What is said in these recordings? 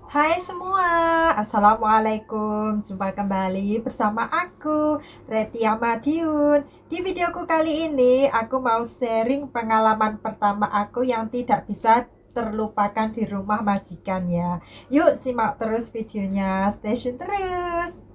Hai semua, Assalamualaikum. Jumpa kembali bersama aku, Retia Madiun. Di videoku kali ini, aku mau sharing pengalaman pertama aku yang tidak bisa terlupakan di rumah majikan ya. Yuk simak terus videonya, stay tune terus.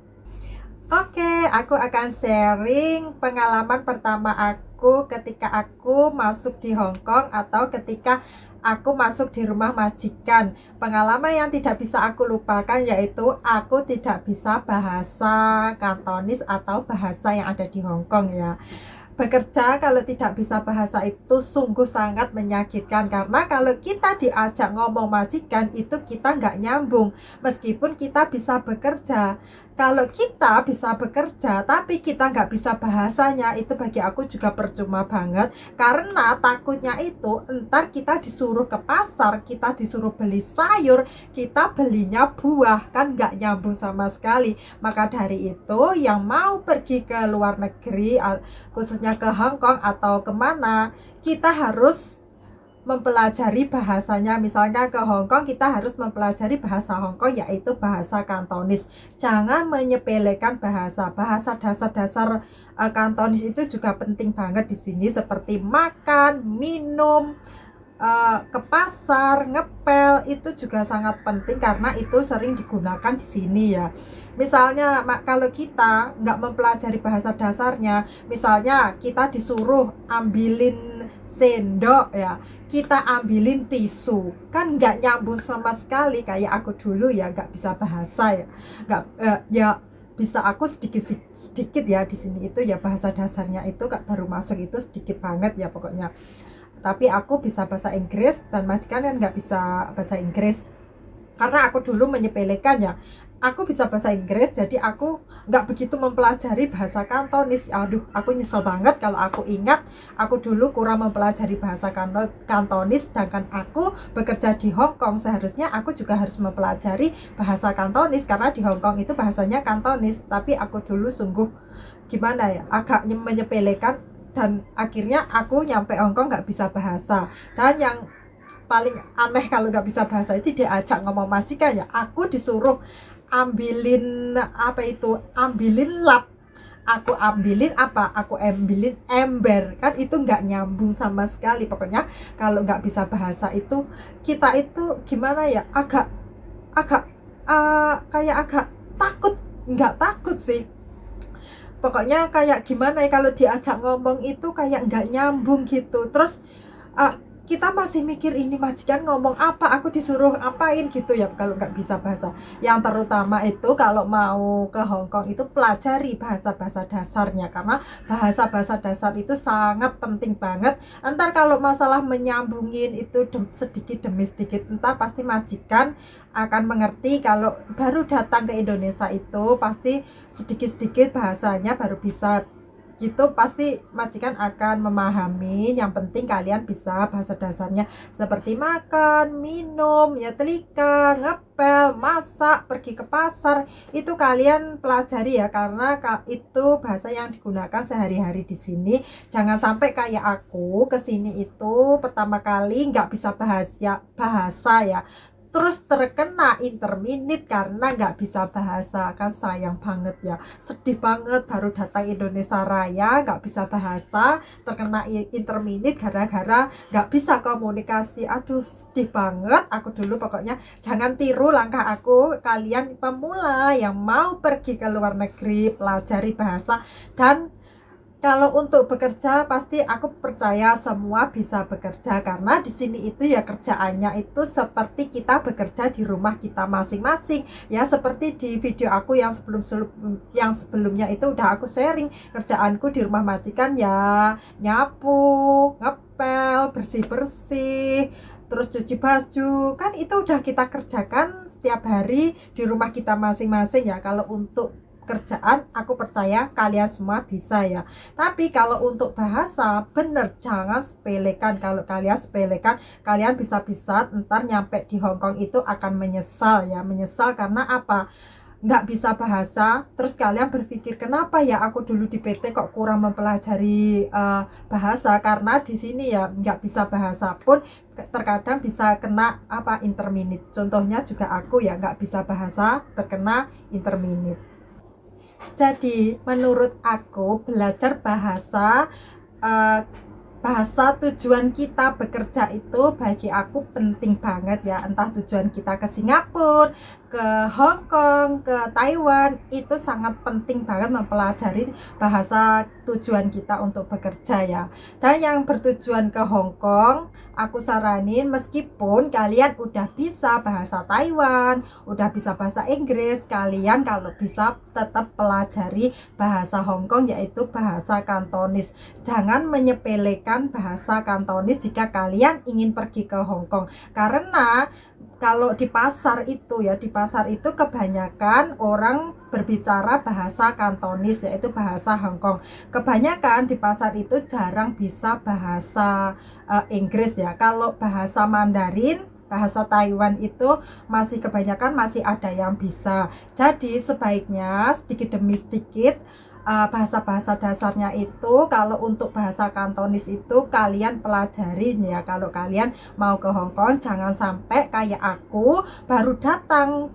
Oke, aku akan sharing pengalaman pertama aku ketika aku masuk di Hong Kong atau ketika aku masuk di rumah majikan. Pengalaman yang tidak bisa aku lupakan yaitu aku tidak bisa bahasa Kantonis atau bahasa yang ada di Hong Kong ya. Bekerja kalau tidak bisa bahasa itu sungguh sangat menyakitkan, karena kalau kita diajak ngomong majikan itu kita nggak nyambung. Meskipun kita bisa bekerja, kalau kita bisa bekerja tapi kita nggak bisa bahasanya, itu bagi aku juga percuma banget. Karena takutnya itu entar kita disuruh ke pasar, kita disuruh beli sayur, kita belinya buah, kan nggak nyambung sama sekali. Maka dari itu yang mau pergi ke luar negeri, khususnya ke Hong Kong atau kemana, kita harus mempelajari bahasanya. Misalnya ke Hong Kong, kita harus mempelajari bahasa Hong Kong, yaitu bahasa Kantonis. Jangan menyepelekan bahasa dasar-dasar Kantonis itu juga penting banget di sini, seperti makan, minum, ke pasar, ngepel, itu juga sangat penting karena itu sering digunakan di sini ya. Misalnya kalau kita nggak mempelajari bahasa dasarnya, misalnya kita disuruh ambilin sendok ya, kita ambilin tisu, kan nggak nyambung sama sekali. Kayak aku dulu ya nggak bisa bahasa ya, nggak ya bisa aku sedikit sedikit ya di sini itu ya, bahasa dasarnya itu baru masuk itu sedikit banget ya pokoknya. Tapi aku bisa bahasa Inggris dan majikan kan nggak bisa bahasa Inggris, karena aku dulu menyepelekan ya. Aku bisa bahasa Inggris, jadi aku nggak begitu mempelajari bahasa Kantonis. Aduh, aku nyesel banget kalau aku ingat aku dulu kurang mempelajari bahasa Kantonis, sedangkan aku bekerja di Hong Kong. Seharusnya aku juga harus mempelajari bahasa Kantonis karena di Hong Kong itu bahasanya Kantonis. Tapi aku dulu sungguh gimana ya, agak menyepelekan, dan akhirnya aku nyampe Hong Kong nggak bisa bahasa. Dan yang paling aneh kalau nggak bisa bahasa itu diajak ngomong majikan ya, aku disuruh ambilin ambilin lap, aku ambilin ember, kan itu nggak nyambung sama sekali. Pokoknya kalau nggak bisa bahasa itu, kita itu gimana ya, agak agak kayak agak takut, nggak takut sih, pokoknya kayak gimana ya, kalau diajak ngomong itu kayak nggak nyambung gitu. Terus uh, kita masih mikir ini majikan ngomong apa, aku disuruh apain gitu ya kalau nggak bisa bahasa. Yang terutama itu kalau mau ke Hong Kong itu pelajari bahasa-bahasa dasarnya, karena bahasa-bahasa dasar itu sangat penting banget. Entar kalau masalah menyambungin itu sedikit demi sedikit, entar pasti majikan akan mengerti. Kalau baru datang ke Indonesia itu pasti sedikit-sedikit bahasanya baru bisa gitu, pasti majikan akan memahami. Yang penting kalian bisa bahasa dasarnya seperti makan, minum, ya telika, ngepel, masak, pergi ke pasar, itu kalian pelajari ya, karena itu bahasa yang digunakan sehari-hari di sini. Jangan sampai kayak aku kesini itu pertama kali nggak bisa bahasa ya, terus terkena interminit karena nggak bisa bahasa, kan sayang banget ya, sedih banget. Baru datang Indonesia Raya nggak bisa bahasa, terkena interminit gara-gara nggak bisa komunikasi. Aduh, sedih banget aku dulu. Pokoknya jangan tiru langkah aku, kalian pemula yang mau pergi ke luar negeri, pelajari bahasa. Dan kalau untuk bekerja, pasti aku percaya semua bisa bekerja, karena di sini itu ya kerjaannya itu seperti kita bekerja di rumah kita masing-masing. Ya seperti di video aku yang sebelumnya itu udah aku sharing, kerjaanku di rumah majikan ya nyapu, ngepel, bersih-bersih, terus cuci baju, kan itu udah kita kerjakan setiap hari di rumah kita masing-masing ya. Kalau untuk kerjaan aku percaya kalian semua bisa ya. Tapi kalau untuk bahasa, bener jangan sepelekan. Kalau kalian sepelekan, kalian bisa-bisa ntar nyampe di Hong Kong itu akan menyesal ya. Menyesal karena apa? nggak bisa bahasa, terus kalian berpikir kenapa ya aku dulu di PT kok kurang mempelajari bahasa, karena di sini ya nggak bisa bahasa pun terkadang bisa kena interminate. Contohnya juga aku ya nggak bisa bahasa terkena interminate. Jadi menurut aku belajar bahasa uh, bahasa tujuan kita bekerja itu bagi aku penting banget ya, entah tujuan kita ke Singapura, ke Hong Kong, ke Taiwan, itu sangat penting banget mempelajari bahasa tujuan kita untuk bekerja ya. Dan yang bertujuan ke Hong Kong, aku saranin meskipun kalian udah bisa bahasa Taiwan, udah bisa bahasa Inggris, kalian kalau bisa tetap pelajari bahasa Hong Kong, yaitu bahasa Kantonis. Jangan menyepelekan bahasa Kantonis jika kalian ingin pergi ke Hong Kong, karena kalau di pasar itu kebanyakan orang berbicara bahasa Kantonis, yaitu bahasa Hong Kong. Kebanyakan di pasar itu jarang bisa bahasa Inggris ya. Kalau bahasa Mandarin, bahasa Taiwan itu kebanyakan masih ada yang bisa. Jadi sebaiknya sedikit demi sedikit bahasa-bahasa dasarnya itu, kalau untuk bahasa Kantonis itu kalian pelajarin ya. Kalau kalian mau ke Hong Kong, jangan sampai kayak aku baru datang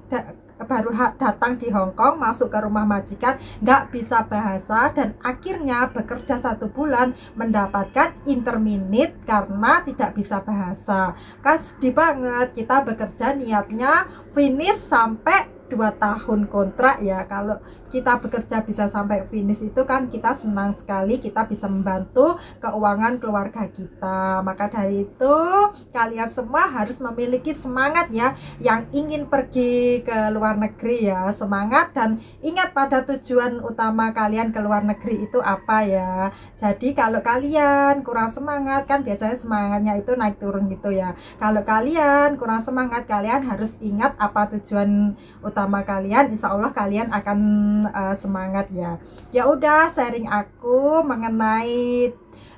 di Hong Kong, masuk ke rumah majikan, nggak bisa bahasa, dan akhirnya bekerja 1 bulan mendapatkan interminate karena tidak bisa bahasa. Kan sedih banget, kita bekerja niatnya finish sampai 2 tahun kontrak ya. Kalau kita bekerja bisa sampai finish itu kan kita senang sekali, kita bisa membantu keuangan keluarga kita. Maka dari itu kalian semua harus memiliki semangat ya, yang ingin pergi ke luar negeri ya, semangat dan ingat pada tujuan utama kalian ke luar negeri itu apa ya. Jadi kalau kalian kurang semangat, kan biasanya semangatnya itu naik turun gitu ya. Kalau kalian kurang semangat, kalian harus ingat apa tujuan utama kalian, insya Allah kalian akan semangat ya. Ya udah, sharing aku mengenai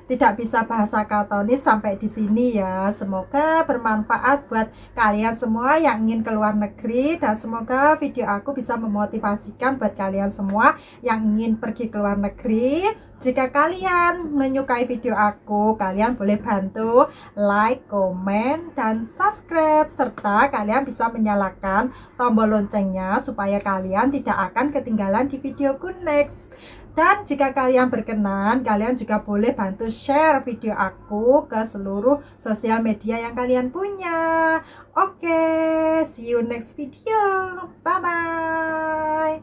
tidak bisa bahasa Kantonis sampai di sini ya. Semoga bermanfaat buat kalian semua yang ingin ke luar negeri, dan semoga video aku bisa memotivasikan buat kalian semua yang ingin pergi ke luar negeri. Jika kalian menyukai video aku, kalian boleh bantu like, komen, dan subscribe, serta kalian bisa menyalakan tombol loncengnya supaya kalian tidak akan ketinggalan di videoku next. Dan jika kalian berkenan, kalian juga boleh bantu share video aku ke seluruh sosial media yang kalian punya. Oke, see you next video. Bye bye.